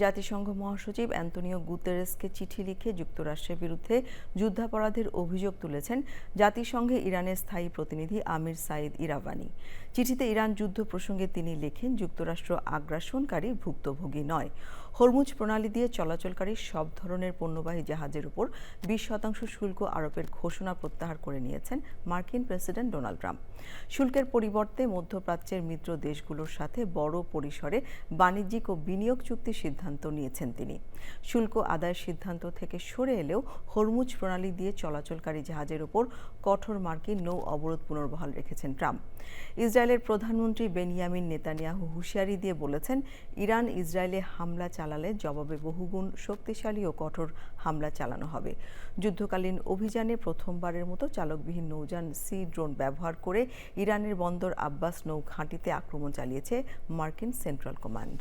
জাতিসংঘ মহাসচিব অ্যান্তোনিও গুতেরেসকে চিঠি লিখে যুক্তরাষ্ট্রের বিরুদ্ধে যুদ্ধাপরাধের অভিযোগ তুলেছেন জাতিসংঘে ইরানের স্থায়ী প্রতিনিধি আমির সাইদ ইরাভানি। চিঠিতে ইরান যুদ্ধ প্রসঙ্গে তিনি লেখেন, যুক্তরাষ্ট্র আগ্রাসনকারী ভুক্তভোগী নয়। হরমুজ প্রণালী দিয়ে চলাচলকারী সব ধরনের পণ্যবাহী জাহাজের উপর 20% শুল্ক আরোপের ঘোষণা প্রত্যাহার করে নিয়েছেন মার্কিন প্রেসিডেন্ট ডোনাল্ড ট্রাম্প। শুল্কের পরিবর্তে মধ্যপ্রাচ্যের মিত্র দেশগুলোর সাথে বড় পরিসরে বাণিজ্যিক ও বিনিয়োগ চুক্তির সিদ্ধান্ত নিয়েছেন তিনি। শুল্ক আদায়ের সিদ্ধান্ত থেকে সরে এলেও হরমুজ প্রণালী দিয়ে চলাচলকারী জাহাজের উপর কঠোর মার্কিন নৌ অবরোধ পুনর্বহাল রেখেছেন ট্রাম্প। ইসরায়েলের প্রধানমন্ত্রী বেনিয়ামিন নেতানিয়াহু হুঁশিয়ারি দিয়ে বলেছেন, ইরান ইসরায়েলে হামলা চালালে জবাবে বহুগুণ শক্তিশালী ও কঠোর হামলা চালানো হবে। যুদ্ধকালীন অভিযানে প্রথমবারের মতো চালকবিহীন নৌযান সি ড্রোন ব্যবহার করে ইরানের বন্দর আব্বাস নৌ ঘাঁটিতে আক্রমণ চালিয়েছে মার্কিন সেন্ট্রাল কমান্ড।